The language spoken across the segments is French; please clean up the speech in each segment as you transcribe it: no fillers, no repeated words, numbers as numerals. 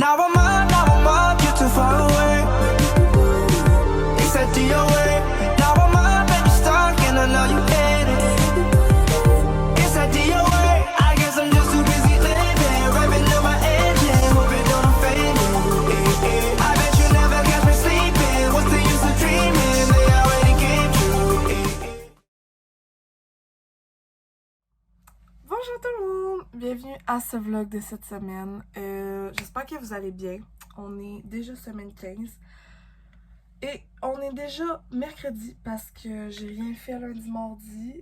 now I'm up, you're too far away. It's that DOA. Now I'm up, baby, stuck, and I know you hate it. It's that DOA. I guess I'm just too busy living, revving up my engine, hoping don't fade it. I bet you never catch me sleeping. What's the use of dreaming? They already came true. Bonjour tout le monde! Bienvenue à ce vlog de cette semaine. J'espère que vous allez bien. On est déjà semaine 15. Et on est déjà mercredi parce que j'ai rien fait lundi, mardi.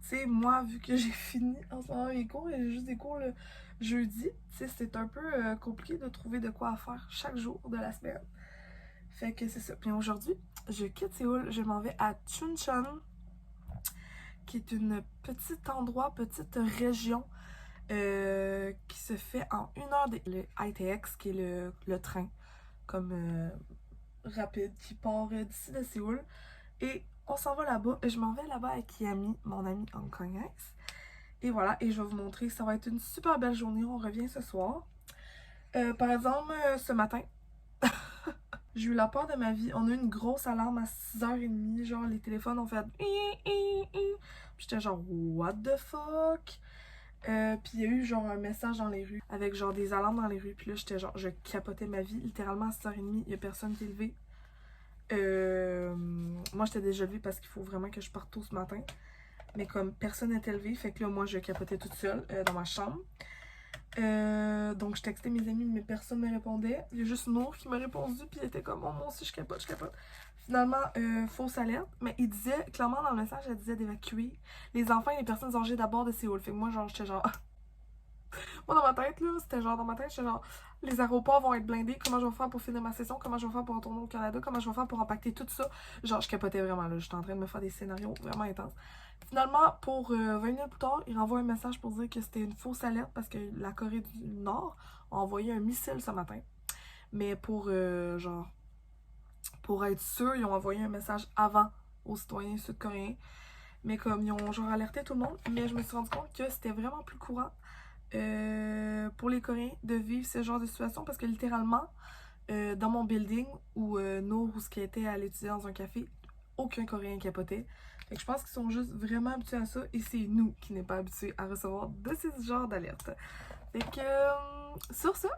Tu sais, moi, vu que j'ai fini en ce moment mes cours et j'ai juste des cours le jeudi, tu sais, c'est un peu compliqué de trouver de quoi faire chaque jour de la semaine. Fait que c'est ça. Puis aujourd'hui, je quitte Séoul, je m'en vais à Chuncheon, qui est une petite endroit, petite région qui se fait en 1 heure. Le ITX, qui est le train comme rapide qui part d'ici de Séoul. Et on s'en va là-bas. Je m'en vais là-bas avec Yami, mon amie hongkongaise. Et voilà, et je vais vous montrer. Ça va être une super belle journée. On revient ce soir. Par exemple, ce matin, j'ai eu la peur de ma vie. On a eu une grosse alarme à 6h30. Genre, les téléphones ont fait... J'étais genre, what the fuck? Puis il y a eu genre un message dans les rues, avec genre des alarmes dans les rues. Puis là, j'étais genre, je capotais ma vie. Littéralement à 6h30, il y a personne qui est levé. Moi, j'étais déjà levée parce qu'il faut vraiment que je parte tôt ce matin. Mais comme personne n'était levé, fait que là, moi, je capotais toute seule dans ma chambre. Donc je textais mes amis, mais personne ne me répondait. Il y a juste Nour qui m'a répondu, puis il était comme, oh, moi aussi je capote, je capote. Finalement, fausse alerte, mais il disait, clairement dans le message, elle disait d'évacuer les enfants et les personnes âgées d'abord de Séoul. Fait que moi, genre, j'étais genre... moi, dans ma tête, là, c'était genre, dans ma tête, j'étais genre, les aéroports vont être blindés, comment je vais faire pour finir ma session, comment je vais faire pour retourner au Canada, comment je vais faire pour impacter tout ça. Genre, je capotais vraiment, là, j'étais en train de me faire des scénarios vraiment intenses. Finalement, pour 20 minutes plus tard, il renvoie un message pour dire que c'était une fausse alerte parce que la Corée du Nord a envoyé un missile ce matin. Mais pour, genre, pour être sûr, ils ont envoyé un message avant aux citoyens sud-coréens. Mais comme ils ont genre alerté tout le monde, mais je me suis rendu compte que c'était vraiment plus courant pour les Coréens de vivre ce genre de situation parce que littéralement, dans mon building où Nour, où ce qui était à l'étudier dans un café, aucun Coréen capotait. Fait que je pense qu'ils sont juste vraiment habitués à ça et c'est nous qui n'est pas habitués à recevoir de ce genre d'alerte. Fait que sur ça,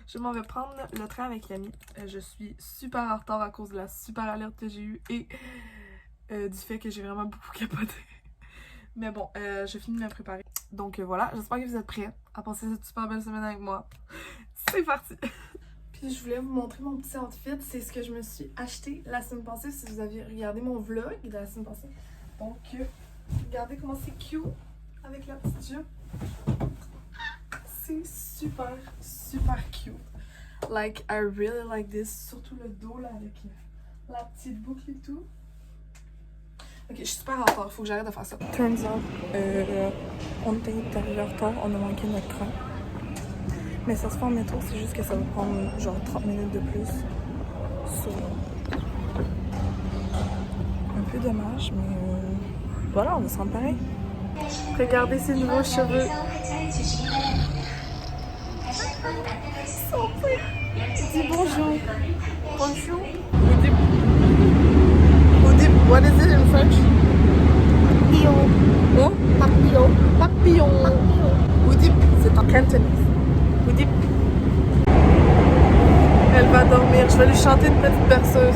je m'en vais prendre le train avec Yami. Je suis super en retard à cause de la super alerte que j'ai eue et du fait que j'ai vraiment beaucoup capoté. Mais bon, je finis de me préparer. Donc voilà, j'espère que vous êtes prêts à passer cette super belle semaine avec moi. C'est parti! Puis je voulais vous montrer mon petit outfit. C'est ce que je me suis acheté la semaine passée, si vous avez regardé mon vlog de la semaine passée. Donc, regardez comment c'est cute avec la petite jupe. C'est super, super cute. Like, I really like this. Surtout le dos là avec la petite boucle et tout. Ok, je suis super en retard. Faut que j'arrête de faire ça. Turns out, on était arrivé en retard. On a manqué notre train. Mais ça se fait en métro, c'est juste que ça va prendre genre 30 minutes de plus. So, un peu dommage, mais voilà, on va se rendre pareil. Regardez ces nouveaux cheveux. Dis bonjour. Bonjour. Oudip, what is it in French? Papillon. Oh? Papillon. Papillon. Oudip, c'est en cantonais. Oudip. Elle va dormir. Je vais lui chanter une petite berceuse.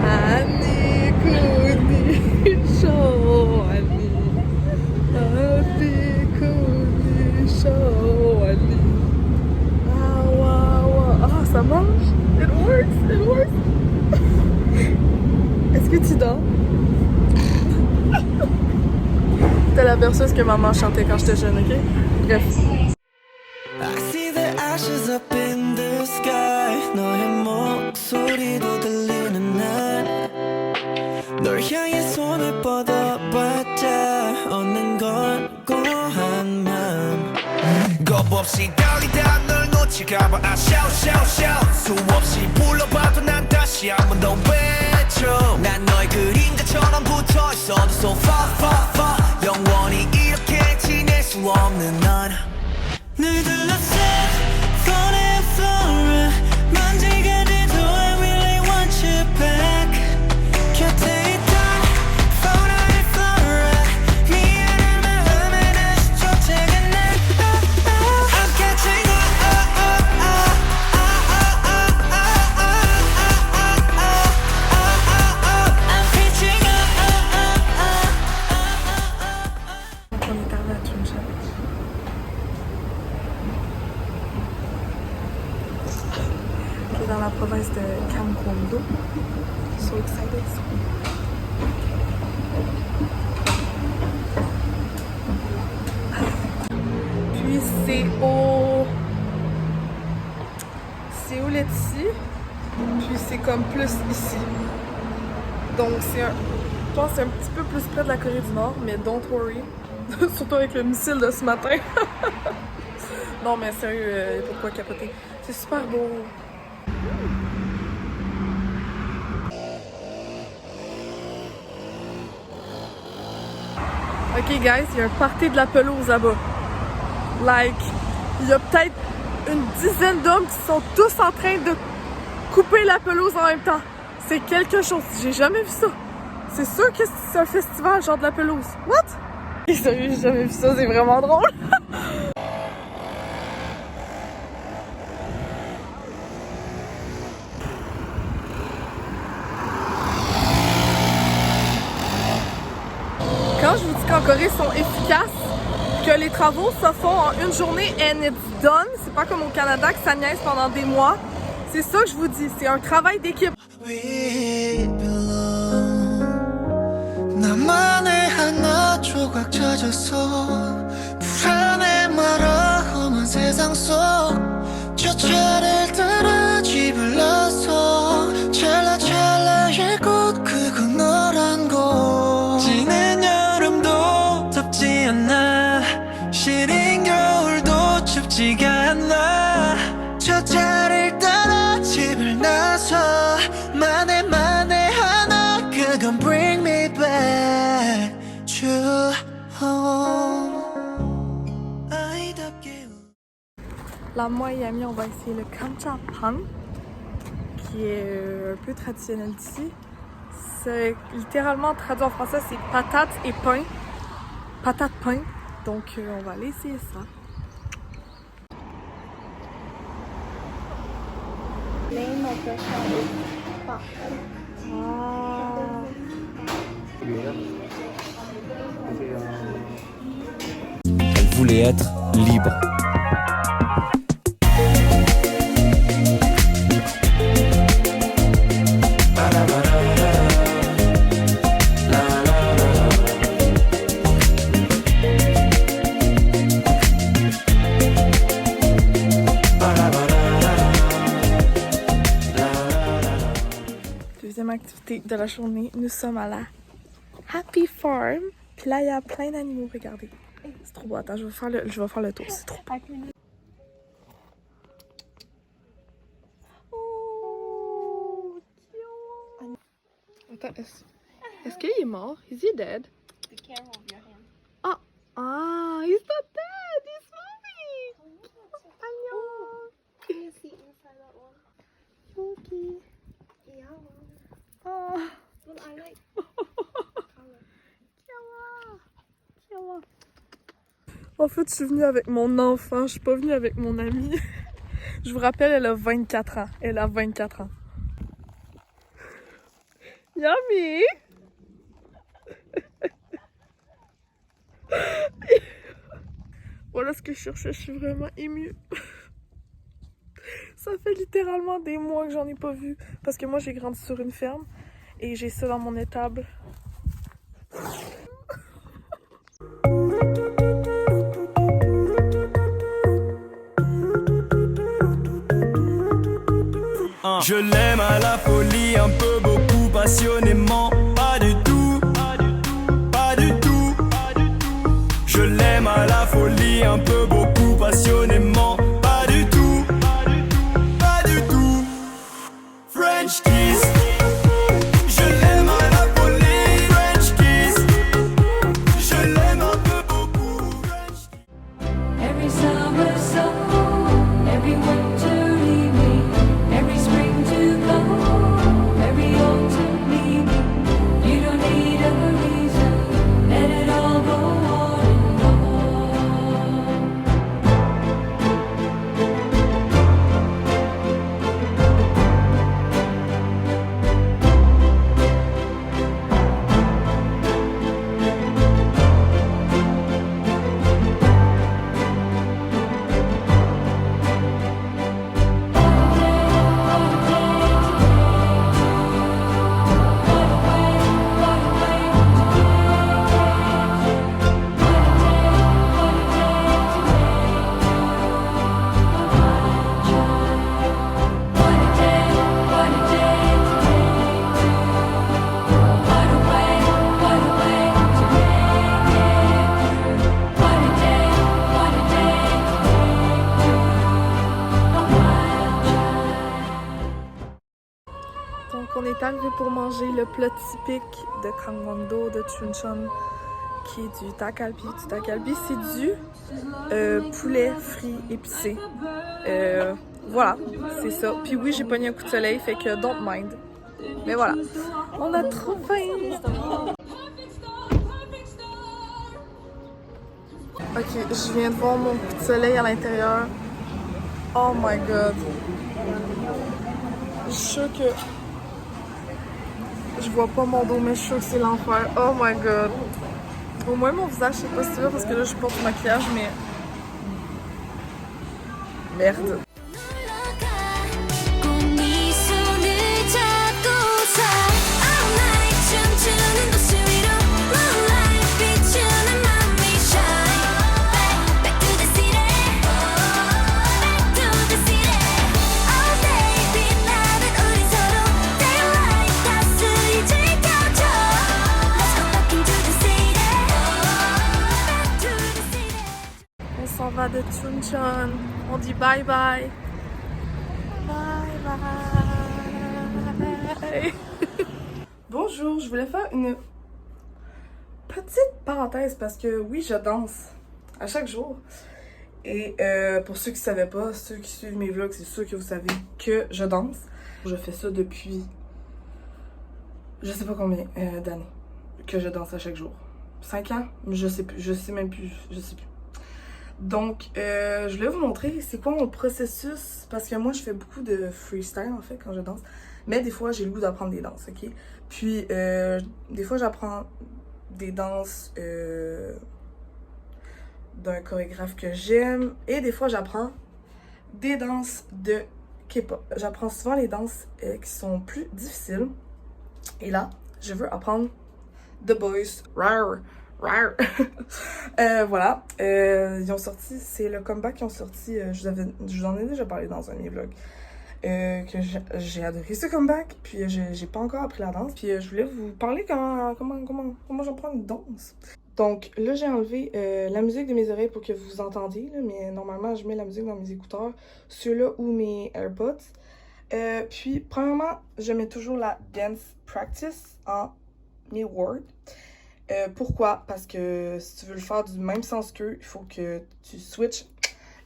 Annie, Kouni, Show, Annie. Annie, Kouni, Show, Annie. Ah, waouh, ah, ça marche. It works. Est-ce que tu dors? C'était la berceuse que maman chantait quand j'étais jeune, ok? Bref. I see the ashes up in the sky 너의 목소리도 들리는 날 널 향해 손을 뻗어봤자 얻는 건 고한 맘 겁없이 달리다 널 놓칠까봐 I shout 수없이 불러봐도 난 다시 한 번 더 외쳐 난 너의 그림자처럼 붙어있어도 so far 영원히 이렇게 지낼 수 없는 넌 늘 둘러싼 dans la province de Kamkondo. So excited. Puis c'est au Letty. Puis c'est comme plus ici. Donc c'est je pense que c'est un petit peu plus près de la Corée du Nord, mais don't worry. Surtout avec le missile de ce matin. Non mais sérieux, pourquoi capoter? C'est super beau. Ok guys, il y a un party de la pelouse là-bas. Like, il y a peut-être une dizaine d'hommes qui sont tous en train de couper la pelouse en même temps. C'est quelque chose, j'ai jamais vu ça. C'est sûr que c'est un festival genre de la pelouse. What? Sérieux, j'ai jamais vu ça, c'est vraiment drôle. Quand je vous dis qu'en Corée, ils sont efficaces, que les travaux se font en une journée and it's done, c'est pas comme au Canada que ça niaise pendant des mois. C'est ça que je vous dis, c'est un travail d'équipe. 나만의 하나 조각 젖어서 불안해 말아 험한 세상 속 저 차를 따라 집을 나서 찰나찰나의 꽃 그건 너란 곳 지는 여름도 덥지 않아 시린 겨울도 춥지가 않아 저 차를 따라 집을 나서 만에 하나 그건 bring me back to home. Là, moi et Ami, on va essayer le kamchapang, qui est un peu traditionnel d'ici. C'est littéralement traduit en français, c'est patates et pain. Patate pain. Donc, on va aller essayer ça. Name of the shop is Pak. Elle voulait être libre. Deuxième activité de la journée, nous sommes à la Happy Farm. Puis là, il y a plein d'animaux, regardez. C'est trop beau. Attends, je vais faire le tour, c'est trop beau. Attends, est-ce qu'il est mort? Is he dead? Be careful of your hand. He's not dead! He's moving! Can you see inside that one? Yogi. Yeah. Oh. But I like color. En fait, je suis venue avec mon enfant, je suis pas venue avec mon amie. Je vous rappelle, elle a 24 ans. Elle a 24 ans. Yummy! Voilà ce que je cherchais, je suis vraiment émue. Ça fait littéralement des mois que j'en ai pas vu. Parce que moi, j'ai grandi sur une ferme et j'ai ça dans mon étable. Je l'aime à la folie, un peu, beaucoup, passionnément. Pas du tout, pas du tout. Je l'aime à la folie, un peu, beaucoup, passionnément. Pas du tout, pas du tout. French kiss. Je l'aime à la folie, French kiss. Je l'aime un peu, beaucoup, French kiss. Every summer song, every winter evening, every spring to come, every autumn evening, est arrivé pour manger le plat typique de Gangwon-do, de Chuncheon, qui est du takalbi. Du takalbi, c'est du poulet frit épicé. Voilà, c'est ça. Puis oui, j'ai pogné un coup de soleil, fait que don't mind. Mais voilà, on a trop faim! Ok, je viens de voir mon coup de soleil à l'intérieur. Oh my god. Je suis sûre que... Je vois pas mon dos, mais je suis sûre que c'est l'enfer. Oh my god. Au moins mon visage, je sais pas si tu vois, parce que là, je porte du maquillage, mais... Merde. On s'en va de Chuncheon. On dit bye bye. Bye bye. Bonjour, je voulais faire une petite parenthèse parce que oui, je danse à chaque jour. Et pour ceux qui ne savaient pas, ceux qui suivent mes vlogs, c'est sûr que vous savez que je danse. Je fais ça depuis je sais pas combien d'années que je danse à chaque jour. 5 ans? Je sais plus, je sais même plus, je sais plus. Donc, je voulais vous montrer c'est quoi mon processus, parce que moi, je fais beaucoup de freestyle, en fait, quand je danse. Mais des fois, j'ai le goût d'apprendre des danses, ok? Puis, des fois, j'apprends des danses d'un chorégraphe que j'aime. Et des fois, j'apprends des danses de K-pop. J'apprends souvent les danses qui sont plus difficiles. Et là, je veux apprendre The Boys. Rawr. Rawr. Voilà. Ils ont sorti, c'est le comeback qu'ils ont sorti. Je vous en ai déjà parlé dans un de mes vlogs. Que j'ai adoré ce comeback. Puis j'ai pas encore appris la danse. Puis je voulais vous parler comment j'apprends une danse. Donc là, j'ai enlevé la musique de mes oreilles pour que vous entendiez. Là, mais normalement, je mets la musique dans mes écouteurs. Ceux-là ou mes AirPods. Puis, premièrement, je mets toujours la dance practice en mes words. Pourquoi? Parce que si tu veux le faire du même sens qu'eux, il faut que tu switches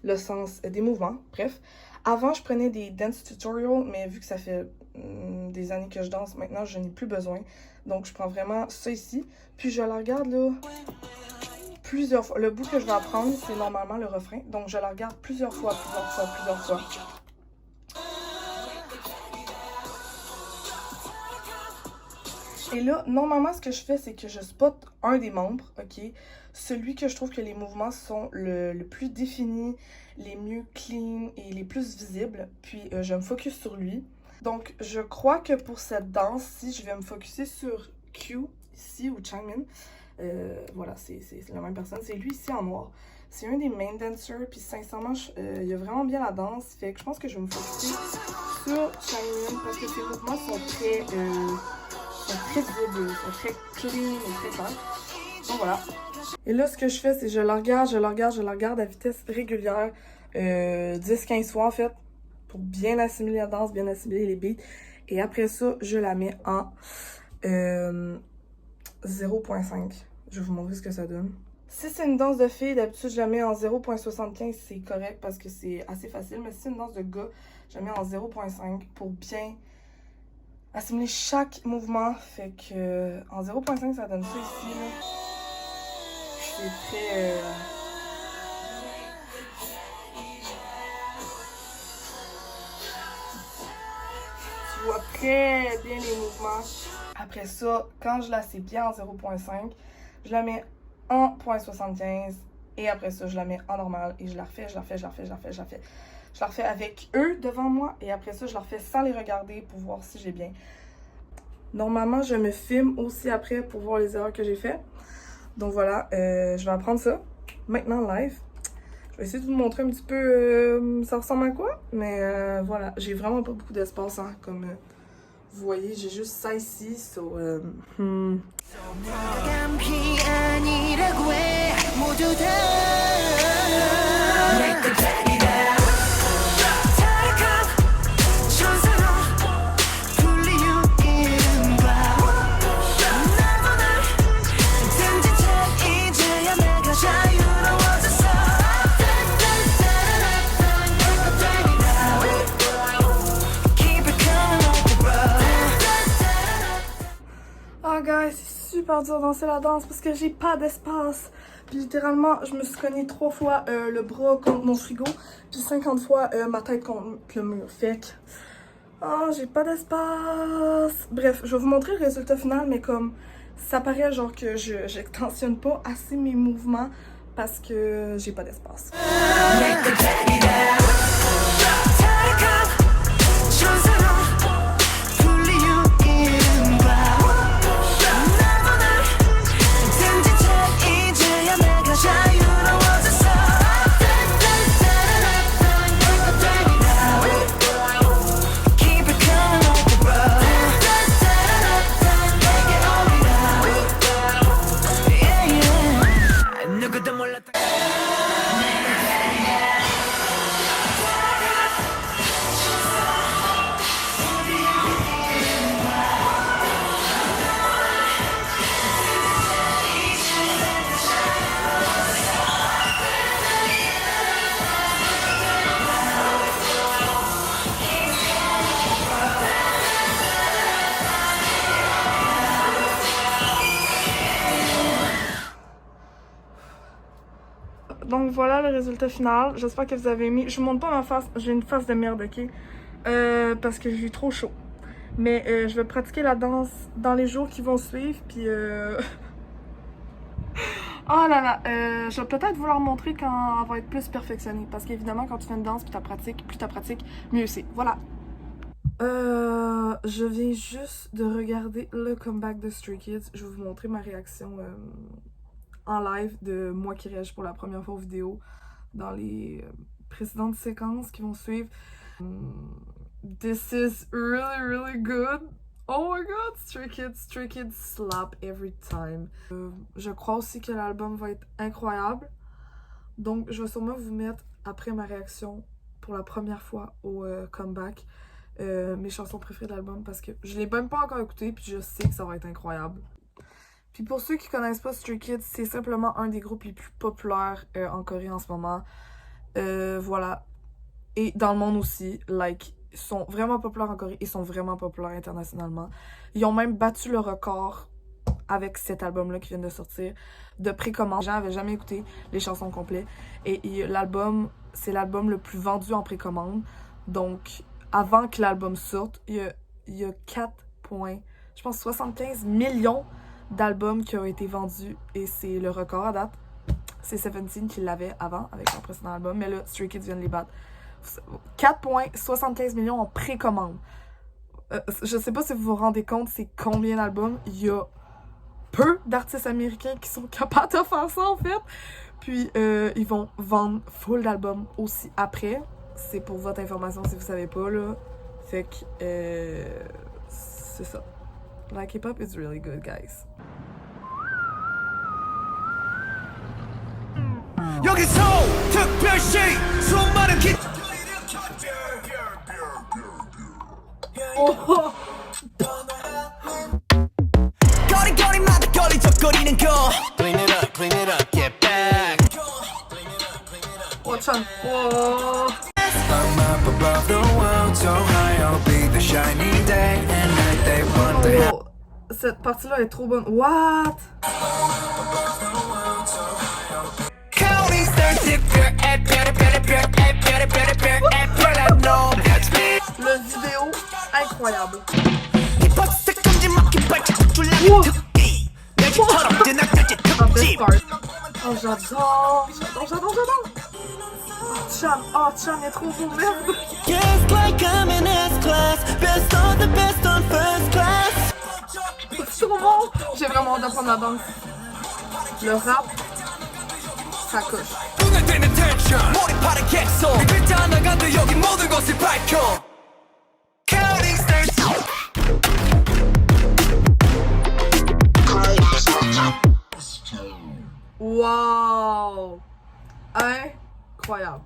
le sens des mouvements. Bref, avant, je prenais des dance tutorials, mais vu que ça fait des années que je danse, maintenant, je n'ai plus besoin. Donc, je prends vraiment ça ici. Puis, je la regarde là plusieurs fois. Le bout que je vais apprendre, c'est normalement le refrain. Donc, je la regarde plusieurs fois. Et là, normalement, ce que je fais, c'est que je spot un des membres, ok? Celui que je trouve que les mouvements sont le plus définis, les mieux clean et les plus visibles. Puis, je me focus sur lui. Donc, je crois que pour cette danse-ci, je vais me focuser sur Q, ici, ou Changmin. Voilà, c'est la même personne. C'est lui ici en noir. C'est un des main dancers. Puis, sincèrement, il a vraiment bien la danse. Fait que je pense que je vais me focuser sur Changmin parce que ses mouvements sont très visibles, sont très clean et très clairs. Donc, voilà. Et là, ce que je fais, c'est je la regarde à vitesse régulière. 10-15 fois, en fait. Pour bien assimiler la danse, bien assimiler les beats. Et après ça, je la mets en 0.5. Je vais vous montrer ce que ça donne. Si c'est une danse de filles, d'habitude, je la mets en 0.75. C'est correct parce que c'est assez facile. Mais si c'est une danse de gars, je la mets en 0.5 pour bien assimiler chaque mouvement. Fait que en 0.5, ça donne ça ici. Là. C'est très... Tu vois très bien les mouvements. Après ça, quand je la sais bien en 0.5, je la mets en 0.75 et après ça, je la mets en normal et je la refais. Je la refais avec eux devant moi et après ça, je la refais sans les regarder pour voir si j'ai bien. Normalement, je me filme aussi après pour voir les erreurs que j'ai faites. Donc voilà, je vais apprendre ça maintenant live. Je vais essayer de vous montrer un petit peu ça ressemble à quoi. Mais voilà, j'ai vraiment pas beaucoup d'espace, hein, comme vous voyez, j'ai juste ça ici. So, super dur de danser la danse parce que j'ai pas d'espace. Puis littéralement, je me suis cogné 3 fois le bras contre mon frigo, puis 50 fois ma tête contre le mur. Fait que... oh, j'ai pas d'espace. Bref, je vais vous montrer le résultat final, mais comme ça paraît genre que j'extensionne pas assez mes mouvements parce que j'ai pas d'espace. Donc voilà le résultat final. J'espère que vous avez aimé. Je vous montre pas ma face. J'ai une face de merde, ok? Parce que j'ai trop chaud. Mais je vais pratiquer la danse dans les jours qui vont suivre. Puis oh là là, je vais peut-être vous la montrer quand elle va être plus perfectionnée. Parce qu'évidemment, quand tu fais une danse, puis plus tu pratiques, mieux c'est. Voilà. Je viens juste de regarder le comeback de Stray Kids. Je vais vous montrer ma réaction en live de moi qui réagis pour la première fois aux vidéos dans les précédentes séquences qui vont suivre. This is really, really good. Oh my god, Stray Kids slap every time. Je crois aussi que l'album va être incroyable. Donc, je vais sûrement vous mettre, après ma réaction, pour la première fois au comeback, mes chansons préférées de l'album parce que je l'ai même pas encore écouté puis je sais que ça va être incroyable. Puis pour ceux qui connaissent pas Stray Kids, c'est simplement un des groupes les plus populaires en Corée en ce moment. Voilà. Et dans le monde aussi, like, ils sont vraiment populaires en Corée, ils sont vraiment populaires internationalement. Ils ont même battu le record avec cet album-là qui vient de sortir, de précommande. Les gens n'avaient jamais écouté les chansons complètes. Et l'album, c'est l'album le plus vendu en précommande. Donc, avant que l'album sorte, il y a 75 millions d'albums qui ont été vendus et c'est le record à date. C'est Seventeen qui l'avait avant avec son précédent album, mais là, Stray Kids vient de les battre. 4,75 millions en précommande. Je sais pas si vous vous rendez compte c'est combien d'albums. Il y a peu d'artistes américains qui sont capables de faire ça en fait. Puis ils vont vendre full d'albums aussi après. C'est pour votre information si vous savez pas là. Fait que c'est ça. La K-pop is really good, guys. 여기서 특별시 수많은 기 거리거리마다 걸리적거리는 거 Clean it up, get back Watch on. Whoa. I'm up above the world so high I'll be the shiny day and night they want to Oh, cette partie-là est trop bonne. What? Counting stars if you're at Le vidéo, incroyable. La best part. Oh, j'adore. Oh, Chan est trop beau, merde. Just like I'm in S-class Best of the best on first class C'est trop bon. J'ai vraiment hâte d'apprendre la danse. Le rap, ça coche. 눈에 띄는 tension 몰입하는 객소 이 글자 하나간도 여기 모든 것을 밝혀 Counting stars Wow. Incroyable.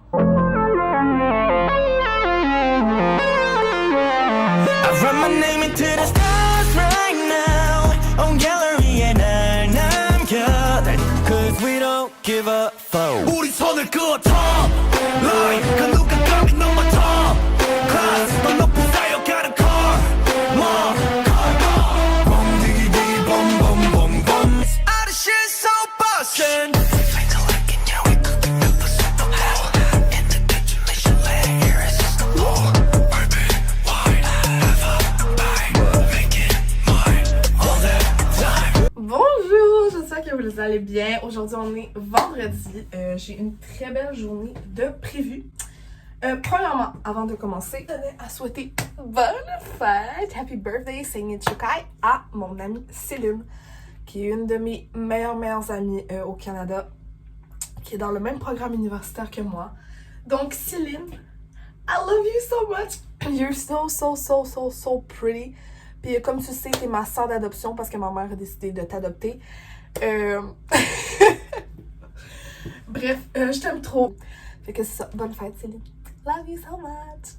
I run my name into the stars right now On gallery 날 남겨 Cause we don't give a fuck 우리 손을 그어터 Like 그 누가 감히 넘어 top Class 더 높은 쌓여가는 car More car Boom diggy diggy boom boom boom boom allez bien. Aujourd'hui, on est vendredi. J'ai une très belle journée de prévue. Premièrement, avant de commencer, je tenais à souhaiter bonne fête, happy birthday, Seigneur Chukai, à mon amie Céline, qui est une de mes meilleures amies au Canada, qui est dans le même programme universitaire que moi. Donc, Céline, I love you so much. You're so pretty. Puis comme tu sais, t'es ma sœur d'adoption parce que ma mère a décidé de t'adopter. Bref, je t'aime trop. Fait que c'est ça. Bonne fête, Céline. Love you so much.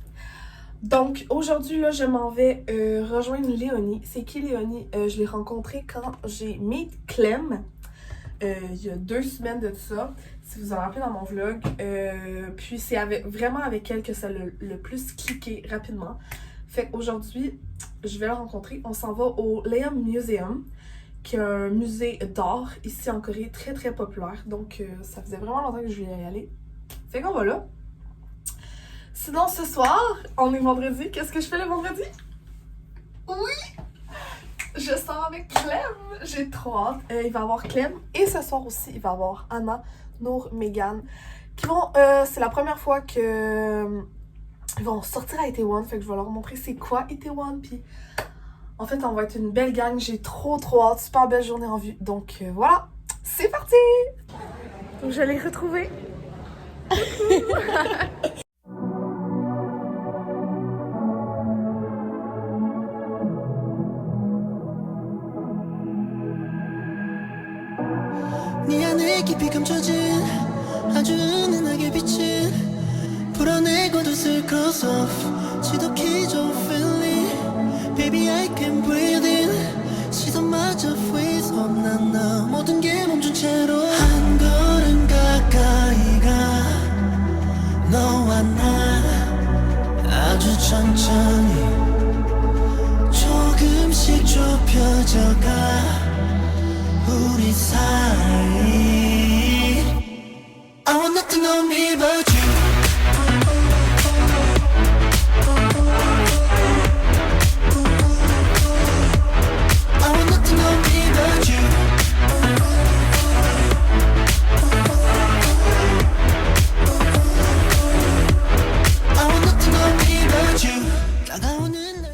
Donc, aujourd'hui, là, je m'en vais rejoindre Léonie. C'est qui Léonie? Je l'ai rencontrée quand j'ai meet Clem. Il y a 2 semaines de ça, si vous en rappelez dans mon vlog. Puis c'est vraiment avec elle que ça a le plus cliqué rapidement. Fait qu'aujourd'hui, je vais la rencontrer. On s'en va au Liam Museum, qui est un musée d'art ici en Corée, très très populaire. Donc ça faisait vraiment longtemps que je voulais y aller. Fait qu'on va là. Sinon, ce soir, on est vendredi. Qu'est-ce que je fais le vendredi? Oui! Je sors avec Clem. J'ai trop hâte. Il va y avoir Clem. Et ce soir aussi, il va y avoir Anna, Nour, Megan. Qui vont... c'est la première fois que... ils vont sortir à Itaewon. Fait que je vais leur montrer c'est quoi Itaewon. Puis en fait, on va être une belle gang. J'ai trop hâte. Super belle journée en vue. Donc voilà. C'est parti! Donc je l'ai retrouvé. 네 안에 깊이 감춰진 아주 은은하게 비친 불어내고도 슬 cross off 지독히 좋은 feeling Baby I can breathe in 시선마저 freeze up 난 너 모든 게 멈춘 채로 한 걸음 가까이 가 너와 나 아주 천천히 조금씩 좁혀져가 우리 사이 I want nothing on me but you I want nothing on me but you I want nothing on me but you 다가오는 날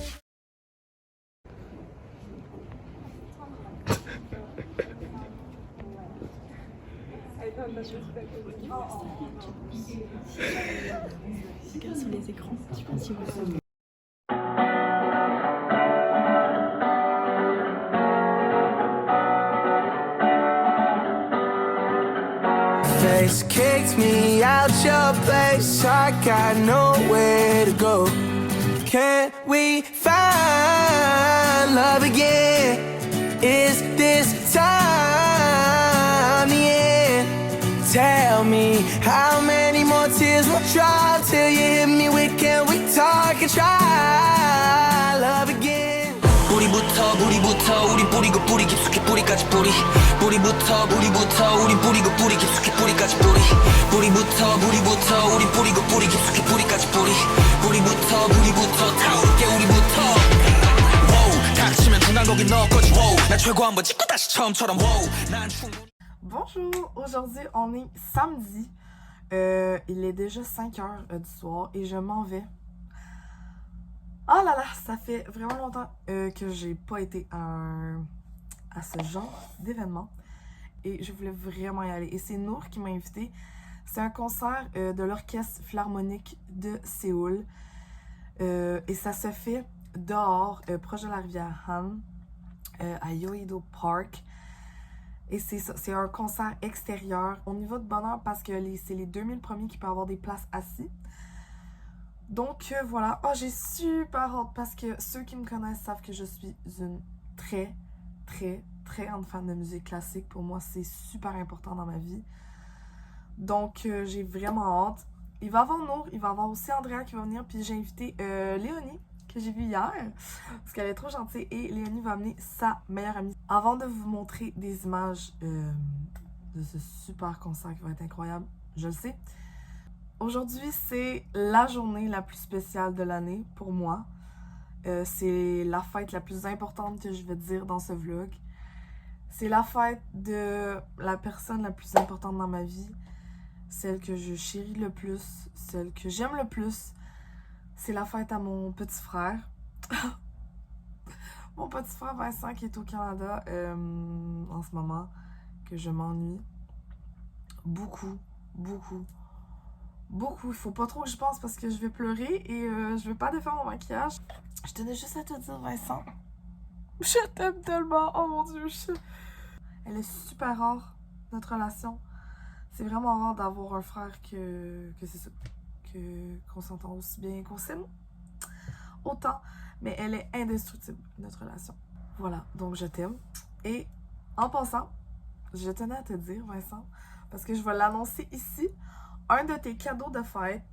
Face kicked me out your place, I got nowhere to go. Can we find love again? Is this time the end? Tell me how many more tears will drop till you hit me with can we talk and try love again? 뿌리부터 우리 뿌리고 뿌리 깊숙이 뿌리까지 뿌리부터 우리 뿌리고 뿌리 깊숙이 뿌리까지 뿌리부터 우리 뿌리고 뿌리 깊숙이 뿌리까지 뿌리부터 타오르게 우리부터 wow, 닥치면 둥간 거기 너 거지 wow, 나 최고 한번 찍고 다시 처음처럼 wow, 난 충분히. Bonjour, aujourd'hui on est samedi, il est déjà 5h du soir et je m'en vais. Oh là là, ça fait vraiment longtemps que j'ai pas été à ce genre d'événement et je voulais vraiment y aller. Et c'est Nour qui m'a invitée. C'est un concert de l'Orchestre Philharmonique de Séoul et ça se fait dehors, proche de la rivière Han, à Yeouido Park. Et c'est un concert extérieur. On y va de bonne heure parce que c'est les 2000 premiers qui peuvent avoir des places assis. Donc voilà. Oh, j'ai super hâte parce que ceux qui me connaissent savent que je suis une très grande fan de musique classique. Pour moi, c'est super important dans ma vie. Donc j'ai vraiment hâte. Il va y avoir Nour, il va y avoir aussi Andrea qui va venir. Puis j'ai invité Léonie, que j'ai vue hier, parce qu'elle est trop gentille. Et Léonie va amener sa meilleure amie. Avant de vous montrer des images de ce super concert qui va être incroyable, je le sais. Aujourd'hui, c'est la journée la plus spéciale de l'année pour moi. C'est la fête la plus importante que je vais dire dans ce vlog. C'est la fête de la personne la plus importante dans ma vie, celle que je chéris le plus, celle que j'aime le plus. C'est la fête à mon petit frère. Mon petit frère Vincent qui est au Canada en ce moment, que je m'ennuie beaucoup. Il faut pas trop que je pense parce que je vais pleurer et je vais pas défaire mon maquillage. Je tenais juste à te dire, Vincent, je t'aime tellement. Oh mon Dieu, elle est super rare, notre relation. C'est vraiment rare d'avoir un frère que c'est ça, qu'on s'entend aussi bien, qu'on s'aime autant. Mais elle est indestructible, notre relation. Voilà, donc je t'aime. Et en passant, je tenais à te dire, Vincent, parce que je vais l'annoncer ici, un de tes cadeaux de fête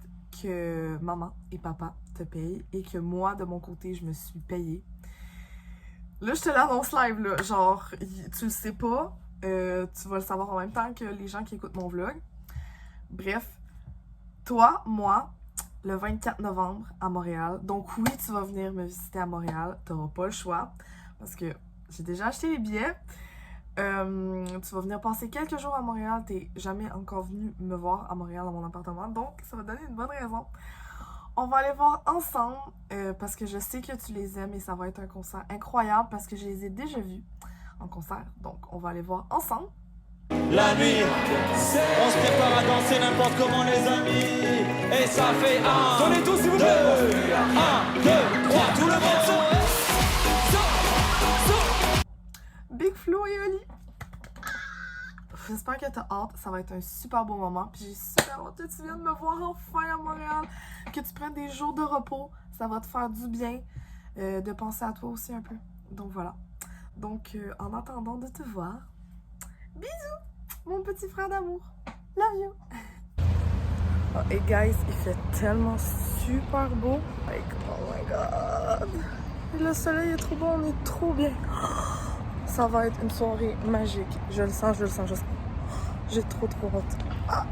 que maman et papa te payent et que moi, de mon côté, je me suis payée. Là, je te l'annonce live, là. Genre, tu le sais pas, tu vas le savoir en même temps que les gens qui écoutent mon vlog. Bref, toi, moi, le 24 novembre à Montréal. Donc oui, tu vas venir me visiter à Montréal. Tu n'auras pas le choix parce que j'ai déjà acheté les billets. Tu vas venir passer quelques jours à Montréal. Tu n'es jamais encore venu me voir à Montréal dans mon appartement. Donc ça va te donner une bonne raison. On va aller voir ensemble parce que je sais que tu les aimes et ça va être un concert incroyable parce que je les ai déjà vus en concert. Donc on va aller voir ensemble. La nuit, on se prépare à danser n'importe comment les amis. Et ça fait un, donnez tous s'il vous plaît. 1, 2, 3, tout le monde. Big Flo et Oli. J'espère que t'as hâte, ça va être un super beau moment. Puis j'ai super hâte que tu viennes me voir enfin à Montréal, que tu prennes des jours de repos, ça va te faire du bien de penser à toi aussi un peu. Donc voilà. Donc en attendant de te voir, bisous, mon petit frère d'amour. Love you. Oh, et guys, il fait tellement super beau. Like, oh my god. Le soleil est trop beau, on est trop bien. Ça va être une soirée magique. Je le sens. J'ai trop hâte. Ah.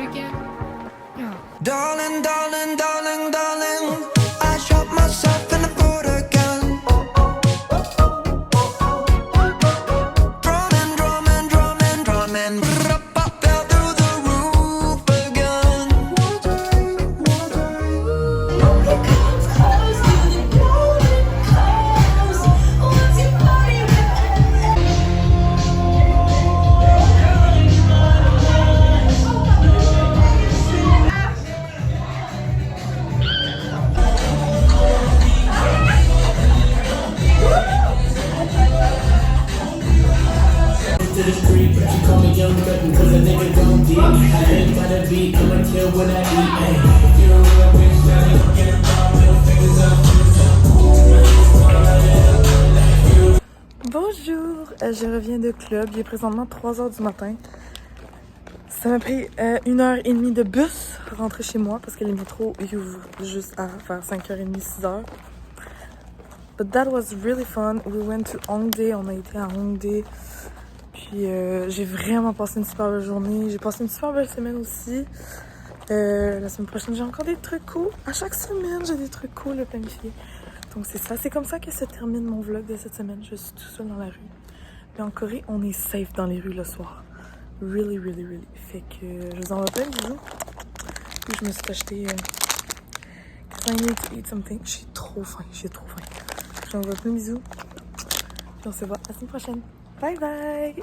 again. Darling, darling, darling, darling, I shot myself in the foot again. Drumming, drumming, drumming, drumming. Fell through the roof again. To the street, but you call me young cutting cause a nigga don't deep. I ain't by the beat, I'ma kill when I eat. Ay, you a real bitch, that ain't gon' get around. Middle fingers up. Bonjour, je reviens de club, il est présentement 3h du matin. Ça m'a pris 1h30 de bus rentrer chez moi parce que les métros ils ouvrent juste à faire 5h30, 6h. But that was really fun. We went to Hongdae, on a été à Hongdae. Puis j'ai vraiment passé une super belle journée. J'ai passé une super belle semaine aussi. La semaine prochaine, j'ai encore des trucs cool. À chaque semaine, j'ai des trucs cool à planifier. Donc c'est ça. C'est comme ça que se termine mon vlog de cette semaine. Je suis tout seul dans la rue. Mais en Corée, on est safe dans les rues le soir. Really, really, really. Fait que je vous envoie plein de bisous. Puis je me suis acheté... I need to eat something. J'ai trop faim. Je vous envoie plein de bisous. Puis on se voit la semaine prochaine. Bye bye!